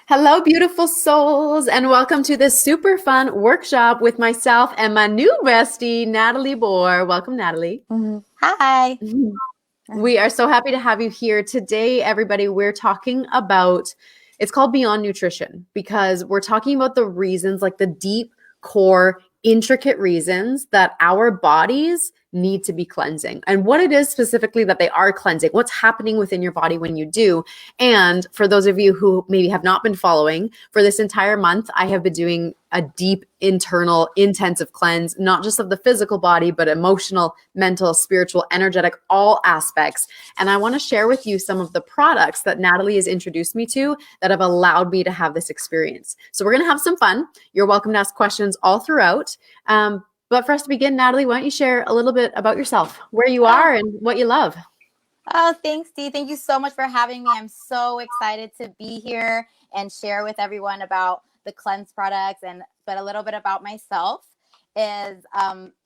Hello, beautiful souls, and welcome to this super fun workshop with myself and my new bestie, Natalie Bohr. Welcome, Natalie. Hi. We are so happy to have you here today, everybody. We're talking about it's called Beyond Nutrition because we're talking about the reasons, like the deep core, intricate reasons that our bodies need to be cleansing and what it is specifically that they are cleansing, what's happening within your body when you do. And for those of you who maybe have not been following, for this entire month, I have been doing a deep internal intensive cleanse, not just of the physical body, but emotional, mental, spiritual, energetic, all aspects. And I want to share with you some of the products that Natalie has introduced me to that have allowed me to have this experience. So we're going to have some fun. You're welcome to ask questions all throughout. But for us to begin, Natalie, why don't you share a little bit about yourself, where you are and what you love? Oh, thanks, Dee. Thank you so much for having me. I'm so excited to be here and share with everyone about the cleanse products but a little bit about myself is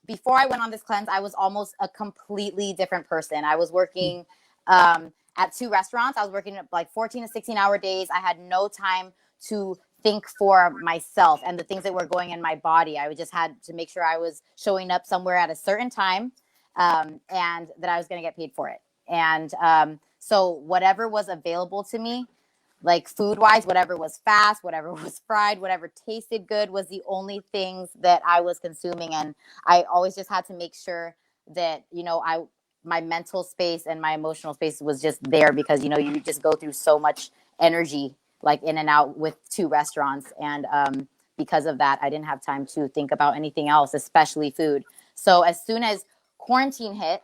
before I went on this cleanse, I was almost a completely different person. I was working at two restaurants. I was working like 14 to 16-hour days. I had no time to think for myself and the things that were going in my body. I just had to make sure I was showing up somewhere at a certain time and that I was going to get paid for it. And so whatever was available to me, like food wise, whatever was fast, whatever was fried, whatever tasted good was the only things that I was consuming. And I always just had to make sure that, my mental space and my emotional space was just there because, you just go through so much energy, like in and out with two restaurants. And because of that, I didn't have time to think about anything else, especially food. So as soon as quarantine hit,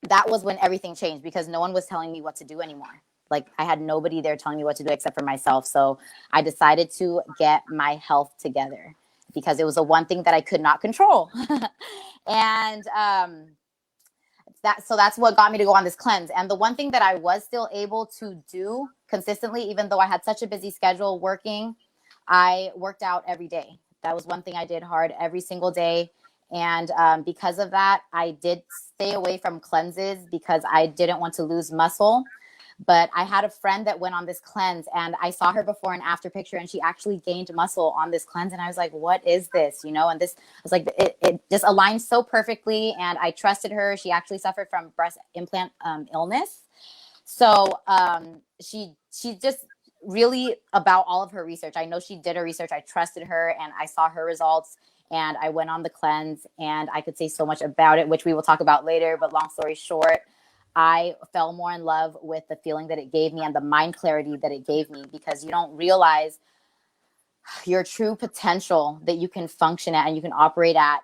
that was when everything changed because no one was telling me what to do anymore. Like I had nobody there telling me what to do except for myself. So I decided to get my health together because it was the one thing that I could not control. And that's what got me to go on this cleanse. And the one thing that I was still able to do consistently, even though I had such a busy schedule working, I worked out every day. That was one thing I did hard every single day. And because of that, I did stay away from cleanses because I didn't want to lose muscle. But I had a friend that went on this cleanse and I saw her before and after picture and she actually gained muscle on this cleanse. And I was like, what is this? And this was like, it just aligned so perfectly. And I trusted her. She actually suffered from breast implant illness. So she just really about all of her research. I know she did her research. I trusted her and I saw her results. And I went on the cleanse and I could say so much about it, which we will talk about later. But long story short, I fell more in love with the feeling that it gave me and the mind clarity that it gave me because you don't realize your true potential that you can function at and you can operate at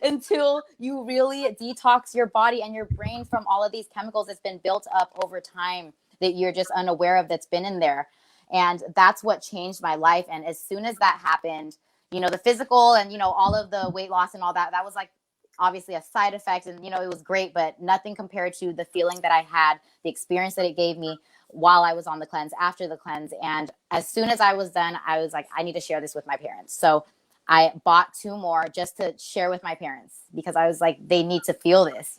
until you really detox your body and your brain from all of these chemicals that's been built up over time that you're just unaware of that's been in there. And that's what changed my life. And as soon as that happened, the physical and, all of the weight loss and all that, that was like obviously a side effect. And, it was great, but nothing compared to the feeling that I had, the experience that it gave me while I was on the cleanse, after the cleanse. And as soon as I was done, I was like, I need to share this with my parents. So I bought two more just to share with my parents because I was like, they need to feel this,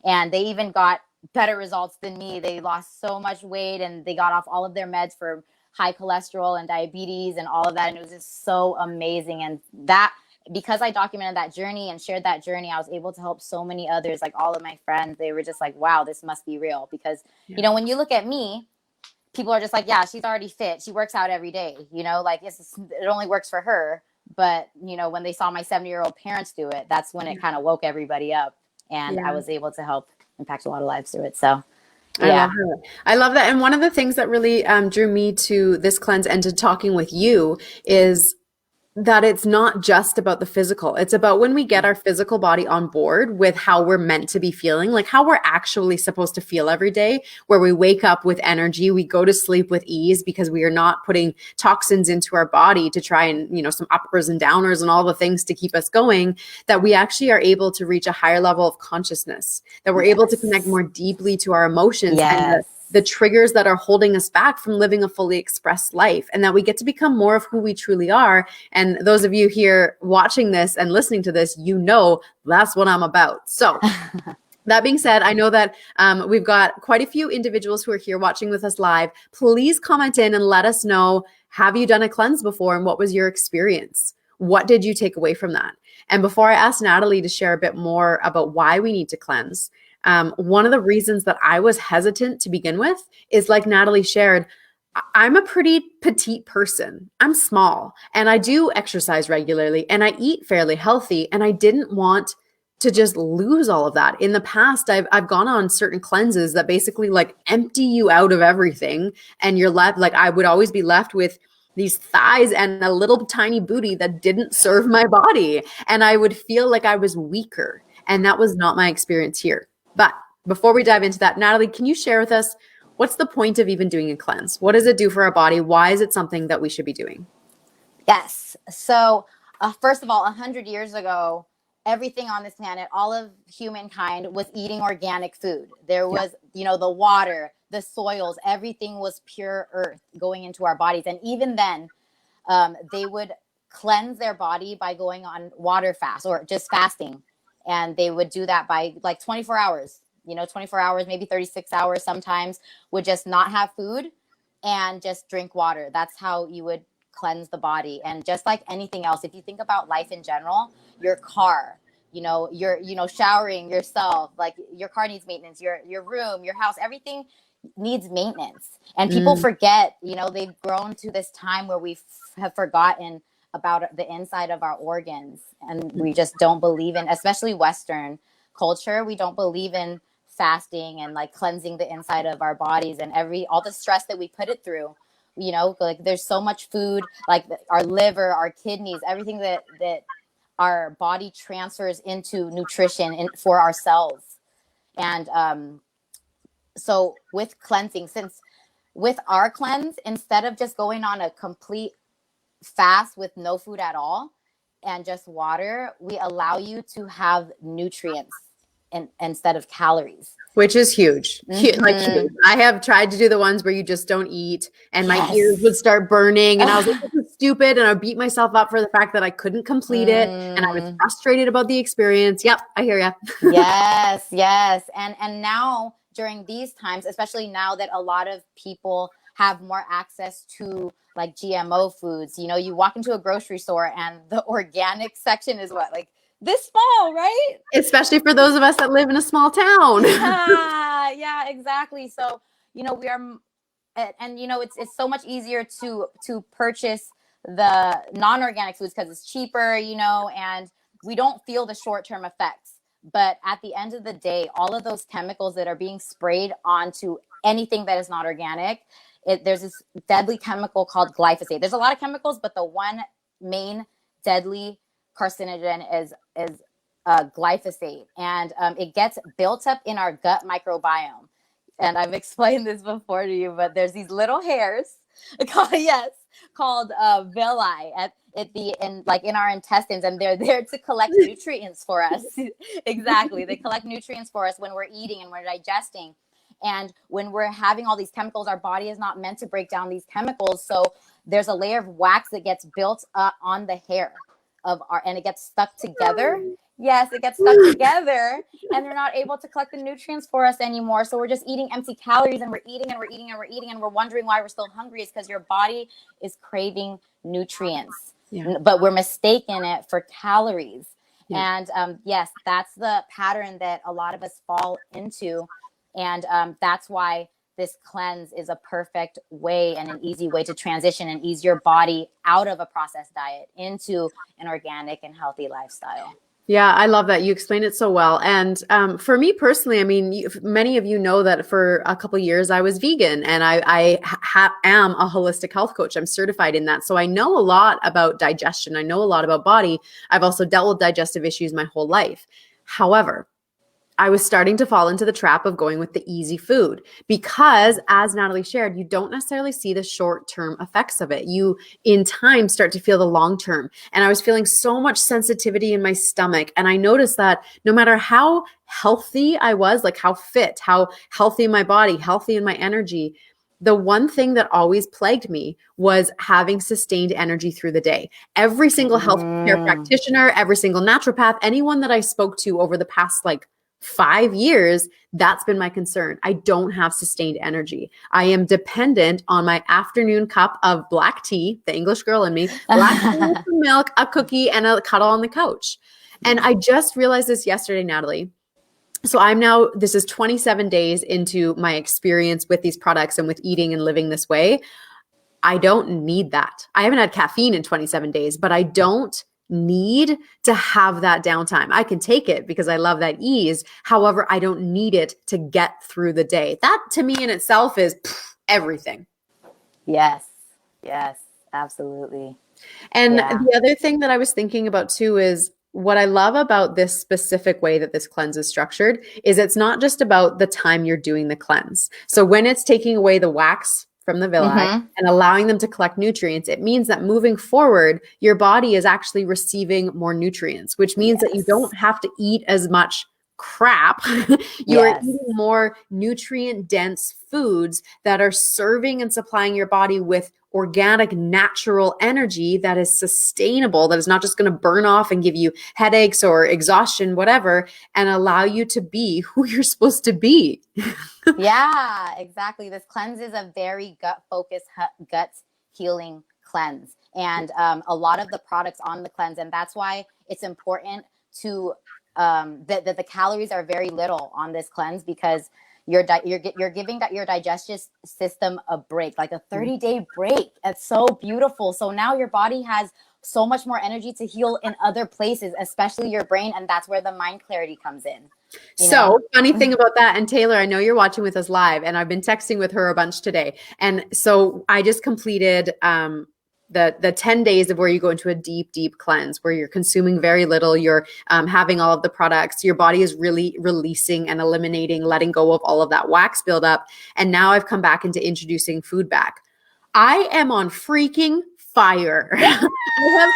and they even got better results than me. They lost so much weight and they got off all of their meds for high cholesterol and diabetes and all of that. And it was just so amazing. And that, because I documented that journey and shared that journey, I was able to help so many others, like all of my friends. They were just like, wow, this must be real. Because, when you look at me, people are just like, yeah, she's already fit. She works out every day, like it only works for her. But, when they saw my 70-year-old parents do it, that's when it kind of woke everybody up. And I was able to help impact a lot of lives through it. So yeah. I love that. And one of the things that really drew me to this cleanse and to talking with you is that it's not just about the physical. It's about when we get our physical body on board with how we're meant to be feeling, like how we're actually supposed to feel every day, where we wake up with energy, we go to sleep with ease because we are not putting toxins into our body to try and, some uppers and downers and all the things to keep us going, that we actually are able to reach a higher level of consciousness, that we're able to connect more deeply to our emotions and the triggers that are holding us back from living a fully expressed life, and that we get to become more of who we truly are. And those of you here watching this and listening to this, that's what I'm about. So That being said, I know that we've got quite a few individuals who are here watching with us live. Please comment in and let us know, have you done a cleanse before and what was your experience? What did you take away from that? And before I ask Natalie to share a bit more about why we need to cleanse, one of the reasons that I was hesitant to begin with is, like Natalie shared, I'm a pretty petite person. I'm small and I do exercise regularly and I eat fairly healthy, and I didn't want to just lose all of that. In the past, I've gone on certain cleanses that basically like empty you out of everything, and you're left, like, I would always be left with these thighs and a little tiny booty that didn't serve my body, and I would feel like I was weaker, and that was not my experience here. But before we dive into that, Natalie, can you share with us, what's the point of even doing a cleanse? What does it do for our body? Why is it something that we should be doing? Yes. So, first of all, 100 years ago, everything on this planet, all of humankind was eating organic food. There was, the water, the soils, everything was pure earth going into our bodies. And even then, they would cleanse their body by going on water fast or just fasting. And they would do that by like 24 hours, 24 hours, maybe 36 hours sometimes, would just not have food and just drink water. That's how you would cleanse the body. And just like anything else, if you think about life in general, your car, you're showering yourself, like your car needs maintenance, your room, your house, everything needs maintenance. And people forget, they've grown to this time where we have forgotten about the inside of our organs, and we just don't believe in, especially Western culture, we don't believe in fasting and like cleansing the inside of our bodies and all the stress that we put it through. Like there's so much food, like our liver, our kidneys, everything that our body transfers into nutrition for our cells. And so with cleansing, since with our cleanse, instead of just going on a complete fast with no food at all and just water, we allow you to have nutrients instead of calories, which is huge. Huge. I have tried to do the ones where you just don't eat, and my ears would start burning, and I was like, this is stupid, and I beat myself up for the fact that I couldn't complete it, and I was frustrated about the experience. Yep, I hear you. Yes. And now during these times, especially now that a lot of people have more access to like GMO foods, you walk into a grocery store and the organic section is what, like this small, right? Especially for those of us that live in a small town. Yeah, exactly. So, we are, and it's so much easier to purchase the non-organic foods because it's cheaper, and we don't feel the short-term effects. But at the end of the day, all of those chemicals that are being sprayed onto anything that is not organic, there's this deadly chemical called glyphosate. There's a lot of chemicals, but the one main deadly carcinogen is glyphosate, and it gets built up in our gut microbiome. And I've explained this before to you, but there's these little hairs called villi in our intestines, and they're there to collect nutrients for us. Exactly, they collect nutrients for us when we're eating and we're digesting. And when we're having all these chemicals, our body is not meant to break down these chemicals. So there's a layer of wax that gets built up on the hair and it gets stuck together. Yes, it gets stuck together, and they're not able to collect the nutrients for us anymore. So we're just eating empty calories, and we're eating and we're eating and we're eating, and we're wondering why we're still hungry. It's because your body is craving nutrients, but we're mistaking it for calories. And yes, that's the pattern that a lot of us fall into. And that's why this cleanse is a perfect way and an easy way to transition and ease your body out of a processed diet into an organic and healthy lifestyle. Yeah, I love that. You explained it so well. And for me personally, I mean, many of you know that for a couple of years I was vegan, and I am a holistic health coach. I'm certified in that. So I know a lot about digestion. I know a lot about body. I've also dealt with digestive issues my whole life. However, I was starting to fall into the trap of going with the easy food because, as Natalie shared, you don't necessarily see the short-term effects of it. You, in time, start to feel the long-term. And I was feeling so much sensitivity in my stomach. And I noticed that no matter how healthy I was, like how fit, how healthy in my body, healthy in my energy, the one thing that always plagued me was having sustained energy through the day. Every single healthcare practitioner, every single naturopath, anyone that I spoke to over the past 5 years, that's been my concern. I don't have sustained energy. I am dependent on my afternoon cup of black tea, the English girl in me, black tea with some milk, a cookie, and a cuddle on the couch. And I just realized this yesterday, Natalie. So this is 27 days into my experience with these products and with eating and living this way. I don't need that. I haven't had caffeine in 27 days, but I don't need to have that downtime. I can take it because I love that ease. However, I don't need it to get through the day. That to me in itself is everything. Yes. Yes, absolutely. And Yeah. the other thing that I was thinking about too is what I love about this specific way that this cleanse is structured is it's not just about the time you're doing the cleanse. So when it's taking away the wax from the villi and allowing them to collect nutrients, it means that moving forward, your body is actually receiving more nutrients, which means that you don't have to eat as much crap. You are eating more nutrient dense foods that are serving and supplying your body with organic, natural energy that is sustainable, that is not just going to burn off and give you headaches or exhaustion, whatever, and allow you to be who you're supposed to be. Yeah, exactly. This cleanse is a very gut focused, gut healing cleanse. And a lot of the products on the cleanse, and that's why it's important to that the calories are very little on this cleanse, because you're giving your digestive system a break, like a 30-day break. That's so beautiful. So now your body has so much more energy to heal in other places, especially your brain, and that's where the mind clarity comes in. So funny thing about that, and Taylor, I know you're watching with us live, and I've been texting with her a bunch today. And so I just completed the 10 days of where you go into a deep cleanse, where you're consuming very little, you're having all of the products, your body is really releasing and eliminating, letting go of all of that wax buildup. And now I've come back into introducing food back. I am on freaking fire. I have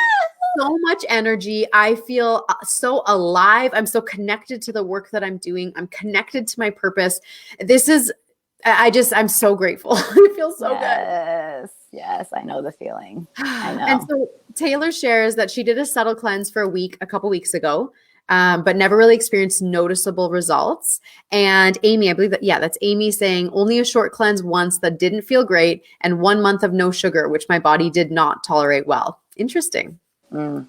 so much energy. I feel so alive. I'm so connected to the work that I'm doing. I'm connected to my purpose. I'm so grateful. It feels so good. Yes, I know the feeling. I know. And so Taylor shares that she did a subtle cleanse for a couple weeks ago, but never really experienced noticeable results. And Amy, I believe that's Amy saying only a short cleanse once that didn't feel great, and 1 month of no sugar, which my body did not tolerate well. Interesting. And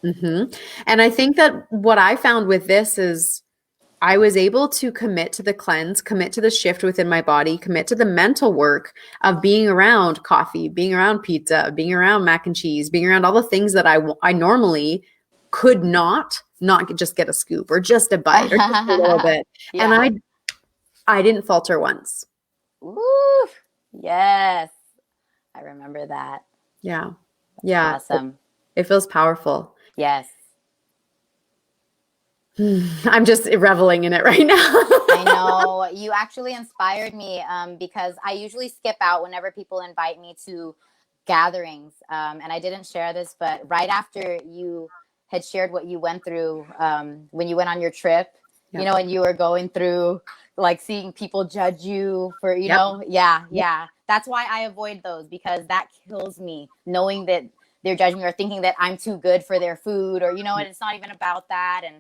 I think that what I found with this is I was able to commit to the cleanse, commit to the shift within my body, commit to the mental work of being around coffee, being around pizza, being around mac and cheese, being around all the things that I normally could not just get a scoop or just a bite or just a little bit. Yeah. And I didn't falter once. Ooh, yes. I remember that. Yeah. Yeah. Awesome. It feels powerful. Yes. I'm just reveling in it right now. I know. You actually inspired me because I usually skip out whenever people invite me to gatherings. And I didn't share this, but right after you had shared what you went through when you went on your trip, and you were going through like seeing people judge you for, yeah. That's why I avoid those, because that kills me, knowing that they're judging me or thinking that I'm too good for their food, or, and it's not even about that. And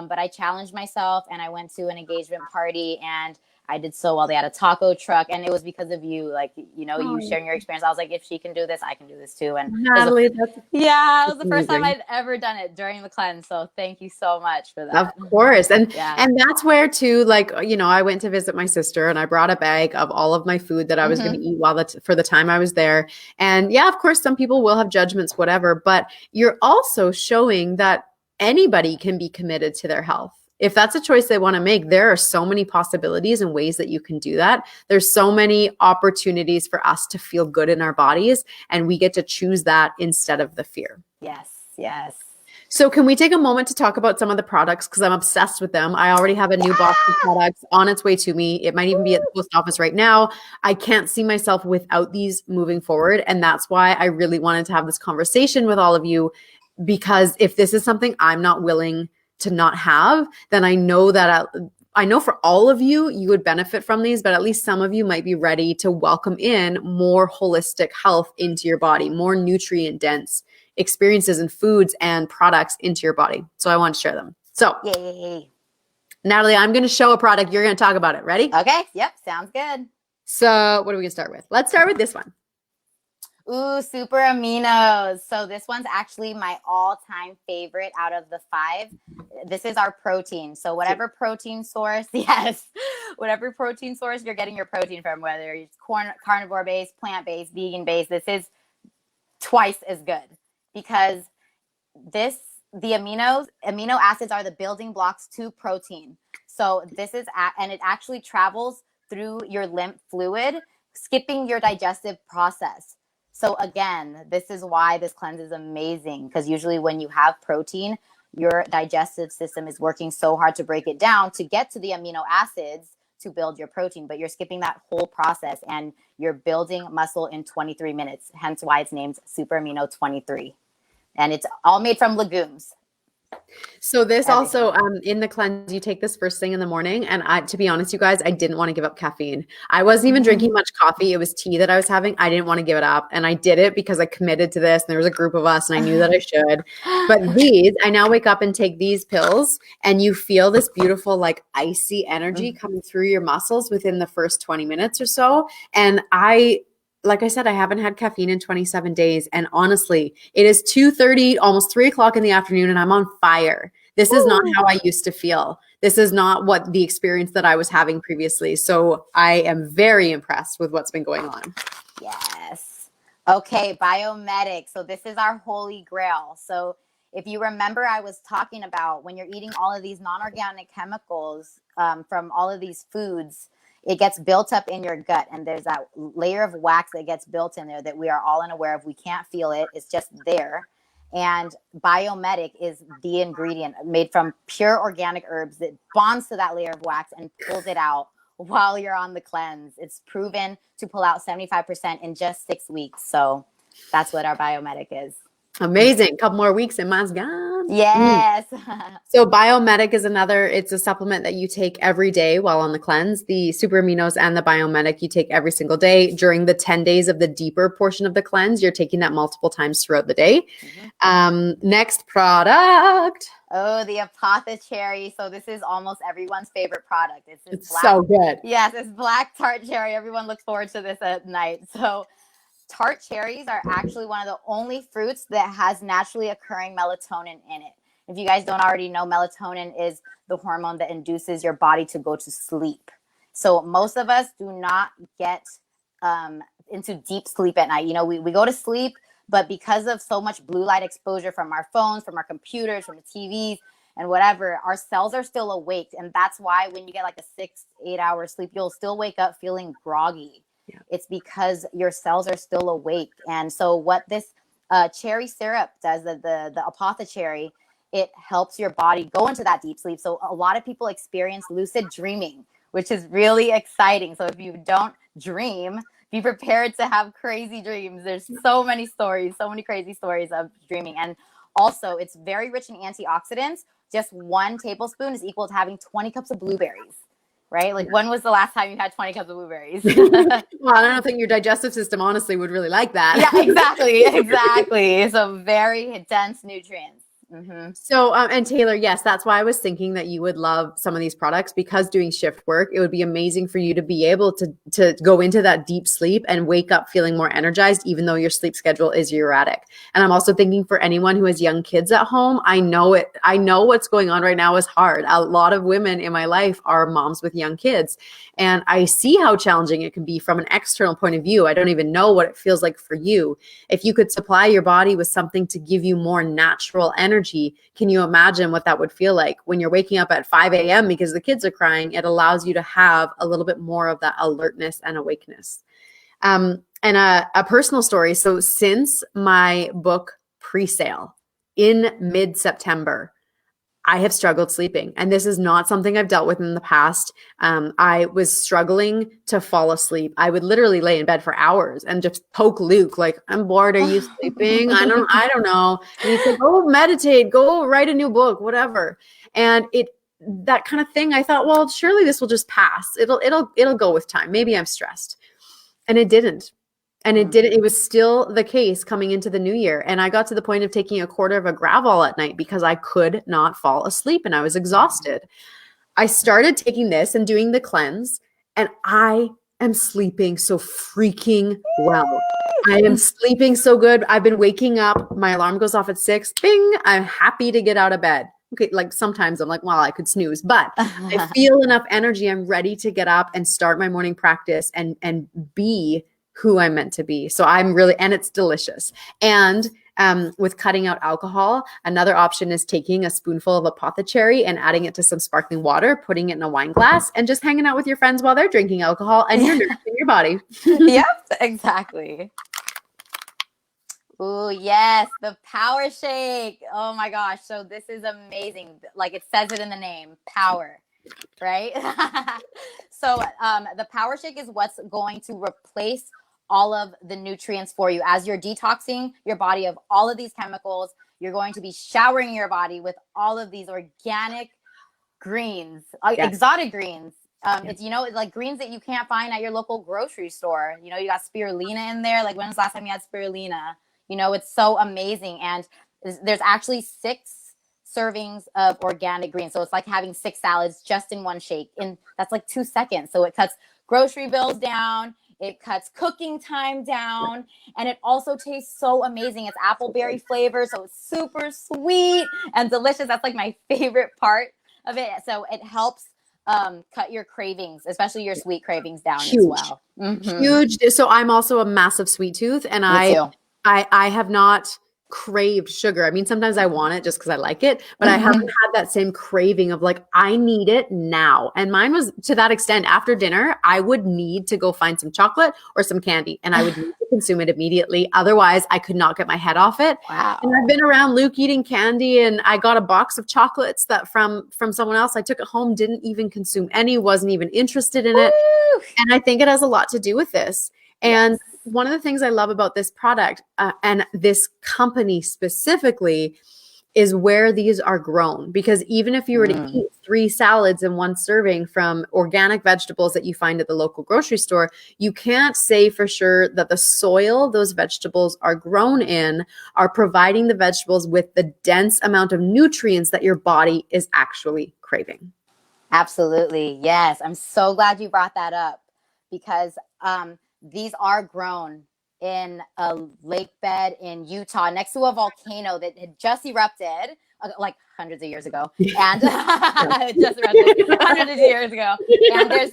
but I challenged myself, and I went to an engagement party, and I did so well. They had a taco truck, and it was because of you, like, you sharing your experience. I was like, if she can do this, I can do this too. And Natalie, it was the first time I'd ever done it during the cleanse. So thank you so much for that. Of course. And that's where too, like, I went to visit my sister, and I brought a bag of all of my food that I was going to eat for the time I was there. And yeah, of course, some people will have judgments, whatever, but you're also showing that anybody can be committed to their health. If that's a choice they want to make, there are so many possibilities and ways that you can do that. There's so many opportunities for us to feel good in our bodies, and we get to choose that instead of the fear. Yes. So can we take a moment to talk about some of the products? Because I'm obsessed with them. I already have a new box of products on its way to me. It might even be at the post office right now. I can't see myself without these moving forward. And that's why I really wanted to have this conversation with all of you, because if this is something I'm not willing to not have, then I know that I know for all of you, you would benefit from these, but at least some of you might be ready to welcome in more holistic health into your body, more nutrient dense experiences and foods and products into your body. So I want to share them. So yay. Natalie, I'm going to show a product. You're going to talk about it. Ready? Okay. Yep. Sounds good. So what are we going to start with? Let's start with this one. Ooh, super aminos. So this one's actually my all-time favorite out of the 5. This is our protein. So whatever protein source, yes, whatever protein source you're getting your protein from, whether it's carnivore-based, plant-based, vegan-based, this is twice as good because the amino acids are the building blocks to protein. So this is, and it actually travels through your lymph fluid, skipping your digestive process. So again, this is why this cleanse is amazing, because usually when you have protein, your digestive system is working so hard to break it down to get to the amino acids to build your protein, but you're skipping that whole process and you're building muscle in 23 minutes. Hence why it's named Super Amino 23. And it's all made from legumes. So this also, in the cleanse, you take this first thing in the morning. And to be honest, you guys, I didn't want to give up caffeine. I wasn't even drinking much coffee. It was tea that I was having. I didn't want to give it up. And I did it because I committed to this. And there was a group of us and I knew that I should. But I now wake up and take these pills and you feel this beautiful, like icy energy coming through your muscles within the first 20 minutes or so. And like I said, I haven't had caffeine in 27 days. And honestly, it is 2:30, almost 3 o'clock in the afternoon, and I'm on fire. This is not how I used to feel. This is not what the experience that I was having previously. So I am very impressed with what's been going on. Yes. Okay, Biomedic. So this is our holy grail. So if you remember, I was talking about when you're eating all of these non-organic chemicals from all of these foods, it gets built up in your gut. And there's that layer of wax that gets built in there that we are all unaware of. We can't feel it. It's just there. And Biomedic is the ingredient made from pure organic herbs that bonds to that layer of wax and pulls it out while you're on the cleanse. It's proven to pull out 75% in just 6 weeks. So that's what our Biomedic is. Amazing. Couple more weeks and mine's gone. Yes. So Biomedic is it's a supplement that you take every day while on the cleanse. The super aminos and the Biomedic you take every single day. During the 10 days of the deeper portion of the cleanse, you're taking that multiple times throughout the day. Next product. Oh, the apothecary. So this is almost everyone's favorite product. It's so good. Yes, it's black tart cherry. Everyone looks forward to this at night. So tart cherries are actually one of the only fruits that has naturally occurring melatonin in it. If you guys don't already know, melatonin is the hormone that induces your body to go to sleep. So most of us do not get into deep sleep at night. You know, we go to sleep, but because of so much blue light exposure from our phones, from our computers, from the TVs, and whatever, our cells are still awake. And that's why when you get like a 6-8 hour sleep, you'll still wake up feeling groggy. Yeah. It's because your cells are still awake. And so what this cherry syrup does, the apothecary, it helps your body go into that deep sleep. So a lot of people experience lucid dreaming, which is really exciting. So if you don't dream, be prepared to have crazy dreams. There's so many stories, so many crazy stories of dreaming. And also it's very rich in antioxidants. Just 1 tablespoon is equal to having 20 cups of blueberries. Right? Like, when was the last time you had 20 cups of blueberries? Well, I don't think your digestive system, honestly, would really like that. Yeah, exactly. So very dense nutrients. So, and Taylor, yes, that's why I was thinking that you would love some of these products, because doing shift work, it would be amazing for you to be able to go into that deep sleep and wake up feeling more energized, even though your sleep schedule is erratic. And I'm also thinking for anyone who has young kids at home, I know what's going on right now is hard. A lot of women in my life are moms with young kids, and I see how challenging it can be from an external point of view. I don't even know what it feels like for you. If you could supply your body with something to give you more natural energy, can you imagine what that would feel like when you're waking up at 5 a.m. because the kids are crying? It allows you to have a little bit more of that alertness and awakeness. And a personal story. So since my book pre-sale in mid-September, I have struggled sleeping, and this is not something I've dealt with in the past. I was struggling to fall asleep. I would literally lay in bed for hours and just poke Luke, like, I'm bored. Are you sleeping? I don't know. And he'd say, go meditate, go write a new book, whatever. And that kind of thing, I thought, well, surely this will just pass. It'll go with time. Maybe I'm stressed. And it didn't. And it was still the case coming into the new year. And I got to the point of taking a quarter of a Gravol at night because I could not fall asleep and I was exhausted. I started taking this and doing the cleanse, and I am sleeping so freaking well. I am sleeping so good. I've been waking up. My alarm goes off at 6. Bing. I'm happy to get out of bed. Okay, like sometimes I'm like, well, I could snooze, but I feel enough energy. I'm ready to get up and start my morning practice and be who I'm meant to be. So I'm really, and it's delicious. And with cutting out alcohol, another option is taking a spoonful of apothecary and adding it to some sparkling water, putting it in a wine glass, and just hanging out with your friends while they're drinking alcohol, and you're nourishing your body. Yep, exactly. Oh, yes, the power shake. Oh my gosh. So this is amazing. Like it says it in the name, power, right? So the power shake is what's going to replace all of the nutrients for you. As you're detoxing your body of all of these chemicals, you're going to be showering your body with all of these organic greens, Yes. exotic greens. It's, you know, like greens that you can't find at your local grocery store. You know, you got spirulina in there. Like, when was the last time you had spirulina? You know, it's so amazing. And there's actually 6 servings of organic greens. So it's like having 6 salads just in one shake. And that's like 2 seconds. So it cuts grocery bills down. It cuts cooking time down. And it also tastes so amazing. It's appleberry flavor. So it's super sweet and delicious. That's like my favorite part of it. So it helps cut your cravings, especially your sweet cravings, down as Huge. well. Mm-hmm. Huge. So I'm also a massive sweet tooth, and Me too. I have not craved sugar. I mean, sometimes I want it just because I like it, but I haven't had that same craving of like, I need it now. And mine was to that extent. After dinner, I would need to go find some chocolate or some candy, and I would need to consume it immediately. Otherwise, I could not get my head off it. Wow. And I've been around Luke eating candy, and I got a box of chocolates that from someone else. I took it home, didn't even consume any, wasn't even interested in it. Woo! And I think it has a lot to do with this. And Yes. one of the things I love about this product and this company specifically is where these are grown. Because even if you were to eat 3 salads in one serving from organic vegetables that you find at the local grocery store, you can't say for sure that the soil those vegetables are grown in are providing the vegetables with the dense amount of nutrients that your body is actually craving. Absolutely. Yes. I'm so glad you brought that up, because these are grown in a lake bed in Utah next to a volcano that had just erupted like hundreds of years ago. And it just erupted hundreds of years ago. And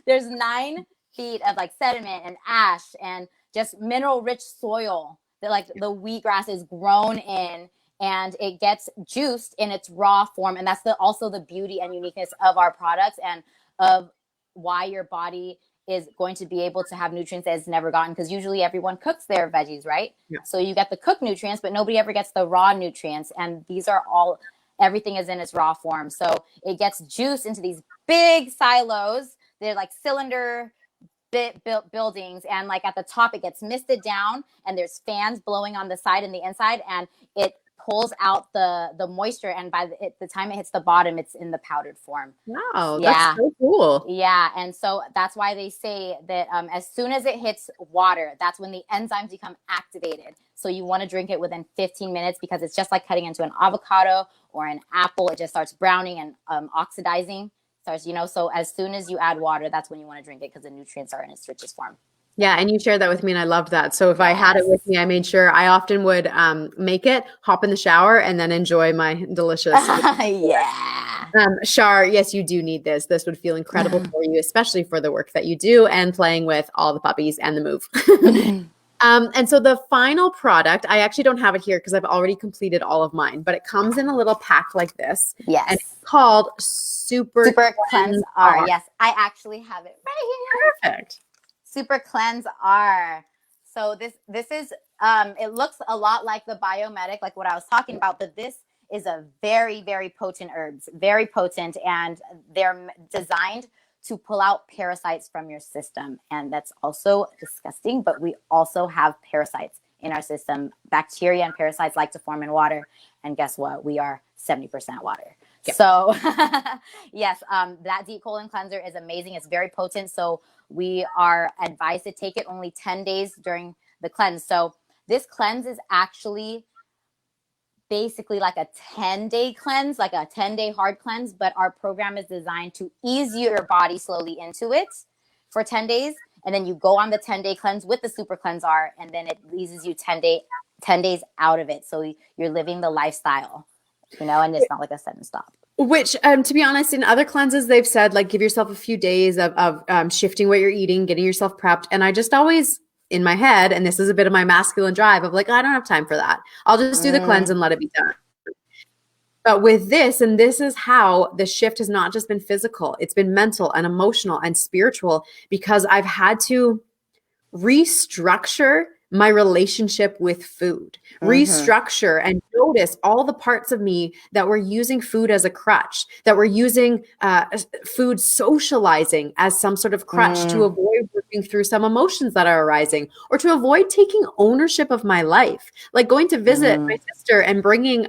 there's 9 feet of like sediment and ash and just mineral rich soil that like the wheatgrass is grown in, and it gets juiced in its raw form. And that's also the beauty and uniqueness of our products, and of why your body is going to be able to have nutrients that it's never gotten, because usually everyone cooks their veggies, right? Yeah. So you get the cooked nutrients, but nobody ever gets the raw nutrients. And these are all, everything is in its raw form. So it gets juiced into these big silos. They're like cylinder buildings, and like at the top it gets misted down, and there's fans blowing on the side and the inside, and it pulls out the moisture, and by the time it hits the bottom, it's in the powdered form. Wow, Yeah. that's so cool. Yeah, and so that's why they say that as soon as it hits water, that's when the enzymes become activated. So you want to drink it within 15 minutes, because it's just like cutting into an avocado or an apple. It just starts browning and oxidizing. Starts, you know, so as soon as you add water, that's when you want to drink it, because the nutrients are in its richest form. Yeah, and you shared that with me, and I loved that. So if I had it with me, I made sure I often would make it, hop in the shower, and then enjoy my delicious. Yeah. Shar, yes, you do need this. This would feel incredible for you, especially for the work that you do and playing with all the puppies and the move. And so the final product, I actually don't have it here because I've already completed all of mine, but it comes in a little pack like this. Yes. And it's called Super Cleanse R. Yes, I actually have it right here. Perfect. Super Cleanse R. So this is it looks a lot like the Biomedic, like what I was talking about, but this is a very, very potent herbs, very potent, and they're designed to pull out parasites from your system. And that's also disgusting, but we also have parasites in our system. Bacteria and parasites like to form in water. And guess what? We are 70% water. Yep. So yes, that deep colon cleanser is amazing. It's very potent. So we are advised to take it only 10 days during the cleanse. So this cleanse is actually basically like a 10-day cleanse, like a 10-day hard cleanse, but our program is designed to ease your body slowly into it for 10 days. And then you go on the 10-day cleanse with the super cleanser, and then it eases you 10 days out of it. So you're living the lifestyle, and it's not like a sudden stop. Which, to be honest, in other cleanses, they've said, like, give yourself a few days of shifting what you're eating, getting yourself prepped. And I just always, in my head, and this is a bit of my masculine drive of like, I don't have time for that. I'll just do the cleanse and let it be done. But with this, and this is how the shift has not just been physical, it's been mental and emotional and spiritual, because I've had to restructure my relationship with food, restructure and notice all the parts of me that were using food as a crutch, that were using food socializing as some sort of crutch to avoid working through some emotions that are arising, or to avoid taking ownership of my life. Like going to visit my sister and bringing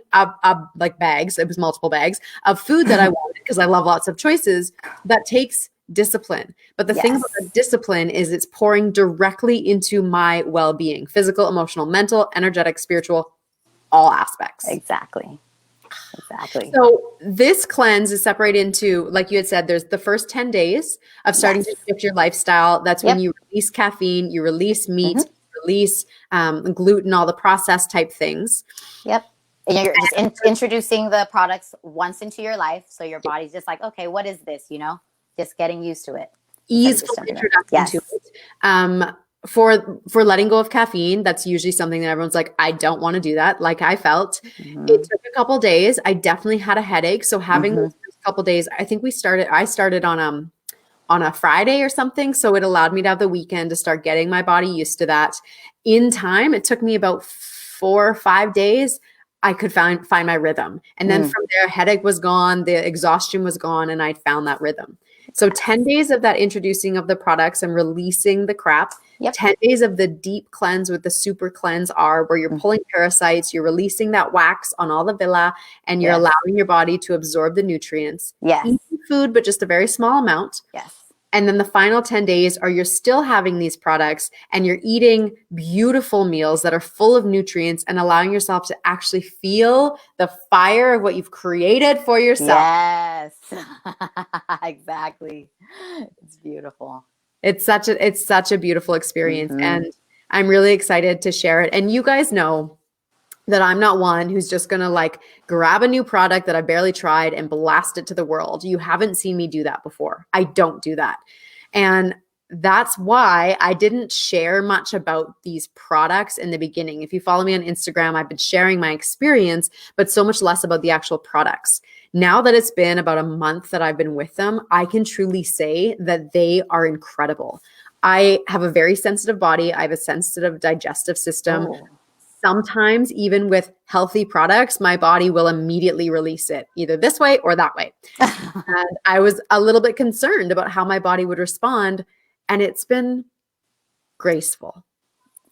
like bags, it was multiple bags of food that I wanted because I love lots of choices. That takes discipline. But the thing about the discipline is it's pouring directly into my well-being, physical, emotional, mental, energetic, spiritual, all aspects. Exactly. So this cleanse is separated into, like you had said, there's the first 10 days of starting to shift your lifestyle. That's when you release caffeine, you release meat, you release gluten, all the processed type things. Yep. And you're just introducing the products once into your life. So your body's just like, okay, what is this? Just getting used to it. Easeful introduction to it. For letting go of caffeine, that's usually something that everyone's like, I don't want to do that. Like I felt it took a couple days. I definitely had a headache. So having those couple days, I think I started on a Friday or something. So it allowed me to have the weekend to start getting my body used to that. In time, it took me about 4 or 5 days. I could find my rhythm. And then from there, headache was gone, the exhaustion was gone, and I found that rhythm. So 10 days of that introducing of the products and releasing the crap, 10 days of the deep cleanse with the super cleanse are where you're pulling parasites, you're releasing that wax on all the villi, and you're allowing your body to absorb the nutrients. Eating food, but just a very small amount. And then the final 10 days are you're still having these products and you're eating beautiful meals that are full of nutrients and allowing yourself to actually feel the fire of what you've created for yourself. Yes, exactly. It's beautiful. It's such a beautiful experience. And I'm really excited to share it. And you guys know that I'm not one who's just going to like grab a new product that I barely tried and blast it to the world. You haven't seen me do that before. I don't do that. And that's why I didn't share much about these products in the beginning. If you follow me on Instagram, I've been sharing my experience, but so much less about the actual products. Now that it's been about a month that I've been with them, I can truly say that they are incredible. I have a very sensitive body. I have a sensitive digestive system. Sometimes even with healthy products, my body will immediately release it either this way or that way. And I was a little bit concerned about how my body would respond. And it's been graceful.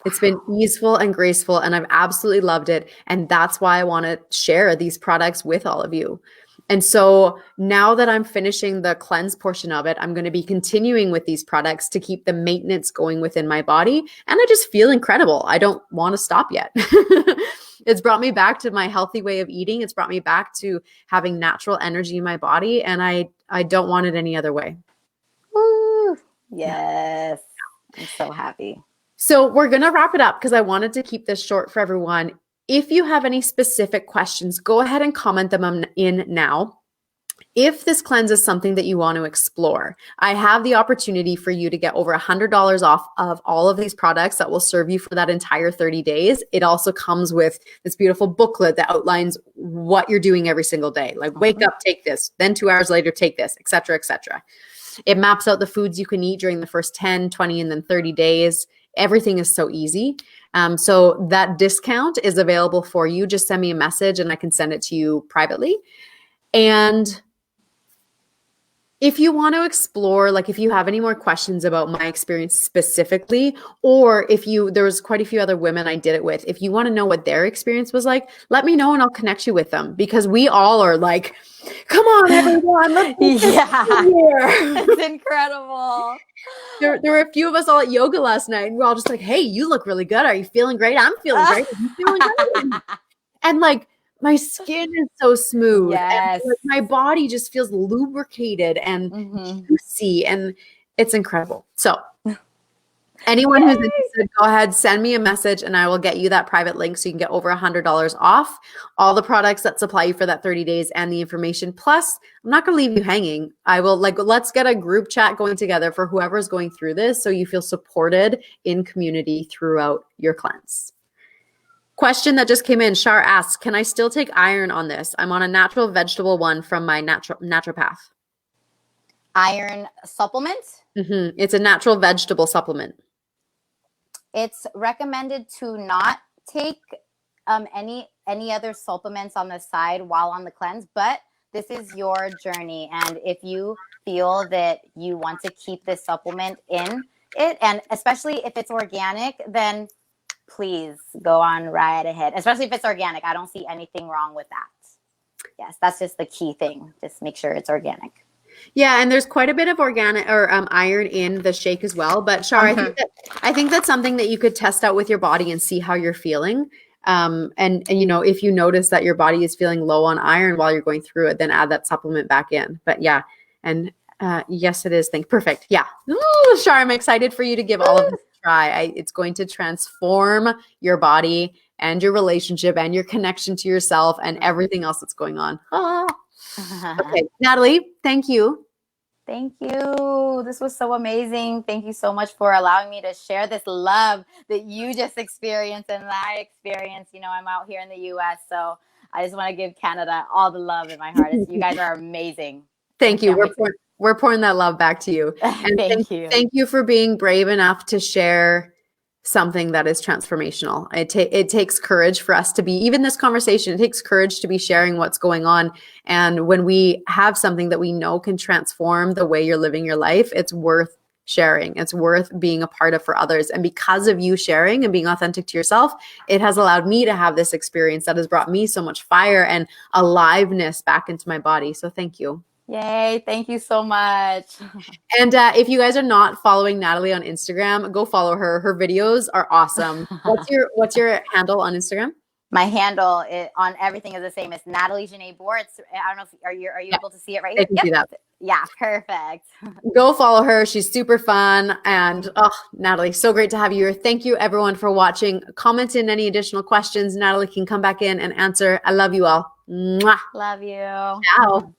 It's been easeful and graceful. And I've absolutely loved it. And that's why I want to share these products with all of you. And so now that I'm finishing the cleanse portion of it, I'm going to be continuing with these products to keep the maintenance going within my body. And I just feel incredible. I don't want to stop yet. It's brought me back to my healthy way of eating. It's brought me back to having natural energy in my body. And I don't want it any other way. Woo. Yes. I'm so happy. So we're going to wrap it up because I wanted to keep this short for everyone. If you have any specific questions, go ahead and comment them in now. If this cleanse is something that you want to explore, I have the opportunity for you to get over $100 off of all of these products that will serve you for that entire 30 days. It also comes with this beautiful booklet that outlines what you're doing every single day. Like wake up, take this, then 2 hours later, take this, et cetera, et cetera. It maps out the foods you can eat during the first 10, 20, and then 30 days. Everything is so easy. So that discount is available for you. Just send me a message and I can send it to you privately. And if you want to explore, like if you have any more questions about my experience specifically, or there was quite a few other women I did it with. If you want to know what their experience was like, let me know and I'll connect you with them because we all are like, come on, everyone. Let's It's incredible. There were a few of us all at yoga last night and we're all just like, hey, you look really good. Are you feeling great? I'm feeling great. Are you feeling great? And like, my skin is so smooth Yes. and like my body just feels lubricated and juicy and it's incredible. So anyone who's Yay. interested, go ahead, send me a message and I will get you that private link so you can get over $100 off all the products that supply you for that 30 days and the information. Plus, I'm not going to leave you hanging. I will let's get a group chat going together for whoever's going through this so you feel supported in community throughout your cleanse. Question that just came in. Shar asks, can I still take iron on this? I'm on a natural vegetable one from my naturopath. Iron supplement? It's a natural vegetable supplement. It's recommended to not take any other supplements on the side while on the cleanse, but this is your journey. And if you feel that you want to keep this supplement in it, and especially if it's organic, then please go on right ahead. Especially if it's organic. I don't see anything wrong with that. Yes, that's just the key thing. Just make sure it's organic. Yeah, and there's quite a bit of organic or iron in the shake as well. But Shar, I think that's something that you could test out with your body and see how you're feeling. And you know, if you notice that your body is feeling low on iron while you're going through it, then add that supplement back in. But yeah, and yes, it is. Perfect. Yeah. Ooh, Shar, I'm excited for you to give all of this a try. It's going to transform your body and your relationship and your connection to yourself and everything else that's going on. Okay, Natalie, thank you. Thank you. This was so amazing. Thank you so much for allowing me to share this love that you just experienced and that I experienced. You know, I'm out here in the US, so I just want to give Canada all the love in my heart. You guys are amazing. Thank you. We're pouring that love back to you. And thank you. Thank you for being brave enough to share something that is transformational. It takes courage for us to be, even this conversation, it takes courage to be sharing what's going on. And when we have something that we know can transform the way you're living your life, it's worth sharing. It's worth being a part of for others. And because of you sharing and being authentic to yourself, it has allowed me to have this experience that has brought me so much fire and aliveness back into my body. So thank you. Yay. Thank you so much. And if you guys are not following Natalie on Instagram, go follow her. Her videos are awesome. What's your handle on Instagram? My handle on everything is the same. It's Natalie Janae Bohr. I don't know if are you able to see it right here? I can see that. Yeah, perfect. Go follow her. She's super fun. And Natalie, so great to have you here. Thank you everyone for watching. Comment in any additional questions. Natalie can come back in and answer. I love you all. Mwah. Love you. Ciao.